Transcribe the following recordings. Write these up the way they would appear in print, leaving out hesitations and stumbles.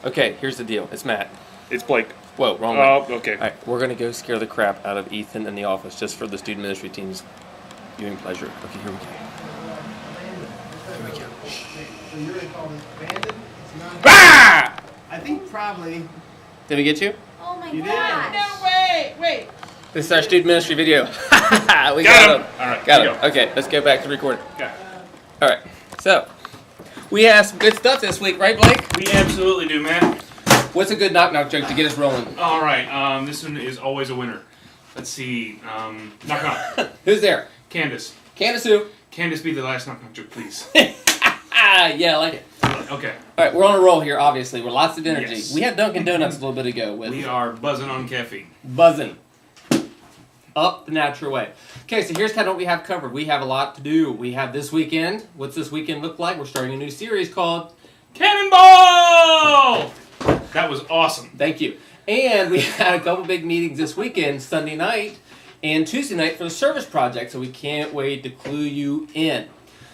Okay, here's the deal. It's Matt. It's Blake. Whoa, wrong Oh, way. okay. All right, we're gonna go scare the crap out of Ethan in the office just for the student ministry team's viewing pleasure. Okay, here we go. Here we go. So you're gonna call this abandoned? It's not. Ah! I think probably. Did we get you? Oh my You did. gosh. No, wait. This is our student ministry video. We Got him. him. All right, Got here him. we Okay, let's go back to recording. Okay. All right, so we have some good stuff this week, right, Blake? We absolutely do, Matt. What's a good knock-knock joke to get us rolling? All right. This one is always a winner. Let's see. Knock knock. Who's there? Candace. Candace who? Candace, be the last knock knock joke, please. Yeah, I like it. Okay. All right, we're on a roll here, obviously. We're lots of energy. Yes. We had Dunkin' Donuts a little bit ago with We are buzzing on caffeine. buzzing up the natural way. Okay, so here's kind of what we have covered. We have a lot to do. We have this weekend. What's this weekend look like? We're starting a new series called Cannonball! That was awesome. Thank You. And we had a couple big meetings this weekend, Sunday night and Tuesday night for the service project, so we can't wait to clue you in.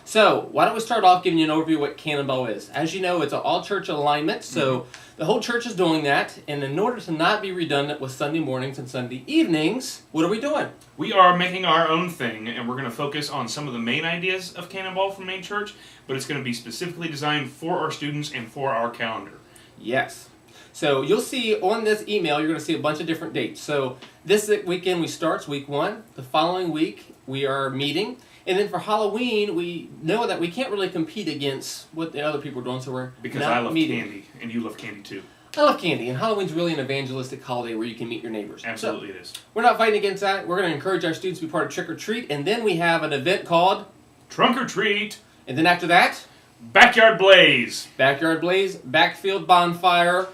So, why don't we start off giving you an overview of what Cannonball is. As you know, it's an all-church alignment, so the whole church is doing that, and in order to not be redundant with Sunday mornings and Sunday evenings, what are we doing? We are making our own thing, and we're going to focus on some of the main ideas of Cannonball from Main Church, but it's going to be specifically designed for our students and for our calendar. Yes. So you'll see on this email, you're going to see a bunch of different dates. So this weekend we starts week 1. The following week we are meeting. And then for Halloween, we know that we can't really compete against what the other people are doing, so we're Because not I love meeting. candy, and you love candy too. I love candy, and Halloween's really an evangelistic holiday where you can meet your neighbors. Absolutely So it is. we're not fighting against that. We're going to encourage our students to be part of Trick or Treat, and then we have an event called, Trunk or treat, and then after that, backyard blaze. Backyard Blaze, Backfield Bonfire.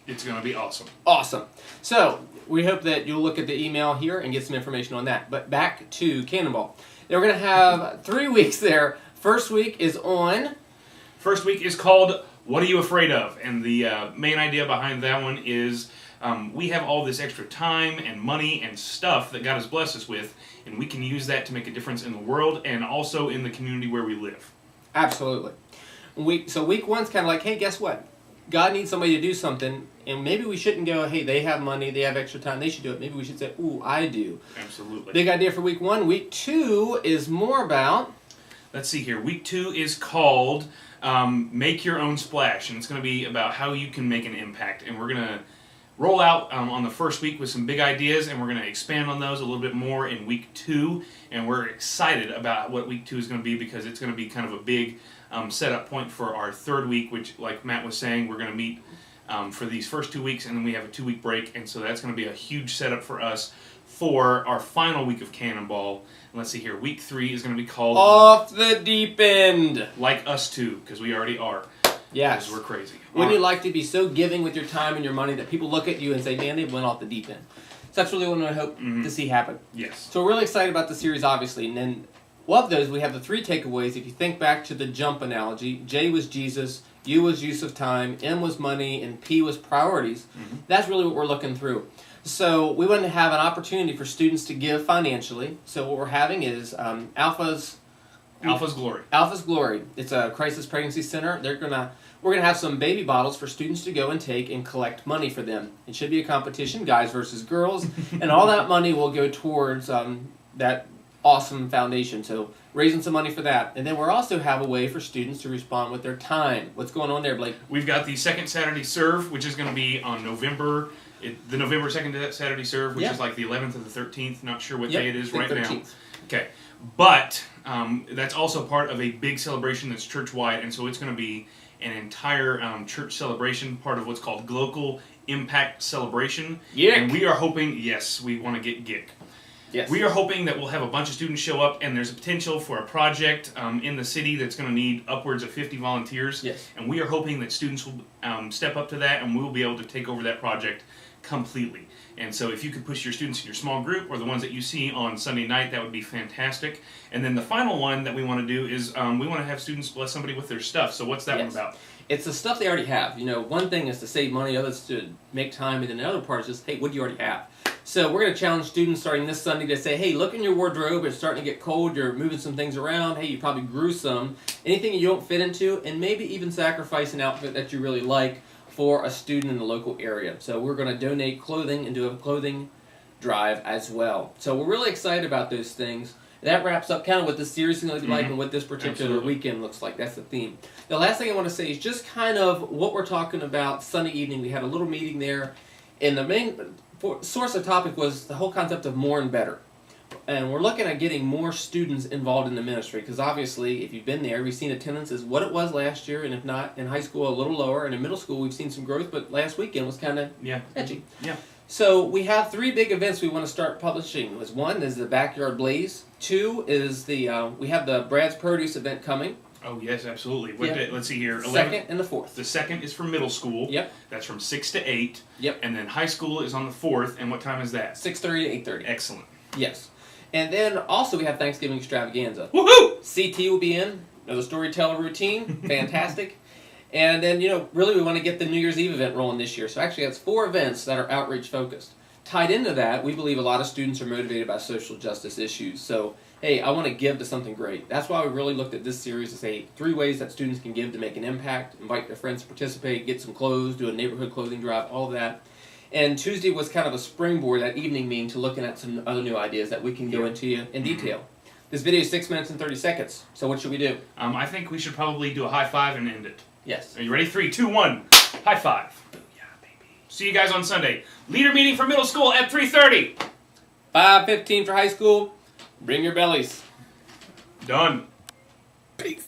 It's going to be awesome. Awesome. So, we hope that you'll look at the email here and get some information on that. But back to Cannonball. We're going to have 3 weeks there. First week is on... First week is called What Are You Afraid Of? And the main idea behind that one is we have all this extra time and money and stuff that God has blessed us with, and we can use that to make a difference in the world and also in the community where we live. Absolutely. So week 1's kind of like, hey, guess what? God needs somebody to do something, and maybe we shouldn't go, hey, they have money, they have extra time, they should do it. Maybe we should say, ooh, I do. Absolutely. Big idea for week 1. Week 2 is more about... Let's see here. Week 2 is called Make Your Own Splash, and it's going to be about how you can make an impact. And we're going to roll out on the first week with some big ideas, and we're going to expand on those a little bit more in week 2. And we're excited about what week 2 is going to be because it's going to be kind of a big setup point for our third week, which, like Matt was saying, we're going to meet for these first 2 weeks, and then we have a 2-week break. And so that's going to be a huge setup for us for our final week of Cannonball. And let's see here. Week 3 is going to be called Off the Deep End. Like Us Too, because we already are. Yes. Because we're crazy. Wouldn't you like to be so giving with your time and your money that people look at you and say, man, they went off the deep end? So that's really what I hope to see happen. Yes. So we're really excited about the series, obviously. And then of those, we have the 3 takeaways. If you think back to the jump analogy, J was Jesus, U was use of time, M was money, and P was priorities. That's really what we're looking through. So we want to have an opportunity for students to give financially. So what we're having is Alpha's Glory. Alpha's Glory. It's a crisis pregnancy center. We're gonna have some baby bottles for students to go and take and collect money for them. It should be a competition, guys versus girls, and all that money will go towards that awesome foundation. So raising some money for that, and then we'll also have a way for students to respond with their time. What's going on there, Blake? We've got the second Saturday Serve, which is going to be on the November 2nd Saturday Serve, which is like the 11th or the 13th. Not sure what day it is right 13th. now. Okay. But that's also part of a big celebration that's church-wide, and so it's going to be an entire church celebration, part of what's called Global Impact Celebration. Yeah. And we are hoping, yes, we want to get GIC. Yes. We are hoping that we'll have a bunch of students show up, and there's a potential for a project in the city that's going to need upwards of 50 volunteers. Yes. And we are hoping that students will step up to that, and we'll be able to take over that project completely. And so if you could push your students in your small group or the ones that you see on Sunday night, that would be fantastic. And then the final one that we want to do is we want to have students bless somebody with their stuff. So what's that one about? It's the stuff they already have. You know, one thing is to save money, others to make time, and then the other part is just, hey, what do you already have? So we're going to challenge students starting this Sunday to say, hey, look in your wardrobe. It's starting to get cold. You're moving some things around. Hey, you probably grew some. Anything you don't fit into, and maybe even sacrifice an outfit that you really like for a student in the local area. So we're going to donate clothing and do a clothing drive as well. So we're really excited about those things. That wraps up kind of what this series is going to be like and what this particular Absolutely. weekend looks like. That's the theme. The last thing I want to say is just kind of what we're talking about Sunday evening. We had a little meeting there, and the main source of topic was the whole concept of more and better. And we're looking at getting more students involved in the ministry because obviously, if you've been there, we've seen attendance is what it was last year, and if not, in high school, a little lower, and in middle school, we've seen some growth, but last weekend was kind of Yeah. edgy. Yeah. So we have 3 big events we want to start publishing. One is the Backyard Blaze. 2 is we have the Brad's Produce event coming. Oh yes, absolutely. What Yeah. day- let's see here. 2nd and the 4th. The 2nd is for middle school. Yep. That's from 6 to 8. Yep. And then high school is on the 4th. And what time is that? 6:30 to 8:30. Excellent. Yes. And then also we have Thanksgiving extravaganza. Woohoo! CT will be in. Another storyteller routine. Fantastic. And then, really we want to get the New Year's Eve event rolling this year. So actually that's 4 events that are outreach focused. Tied into that, we believe a lot of students are motivated by social justice issues. So, hey, I want to give to something great. That's why we really looked at this series to say 3 ways that students can give to make an impact, invite their friends to participate, get some clothes, do a neighborhood clothing drive, all of that. And Tuesday was kind of a springboard, that evening meeting, to looking at some other new ideas that we can go into in detail. This video is 6 minutes and 30 seconds. So what should we do? I think we should probably do a high five and end it. Yes. Are you ready? 3, 2, 1. High five. Booyah, baby. See you guys on Sunday. Leader meeting for middle school at 3:30. 5:15 for high school. Bring your bellies. Done. Peace.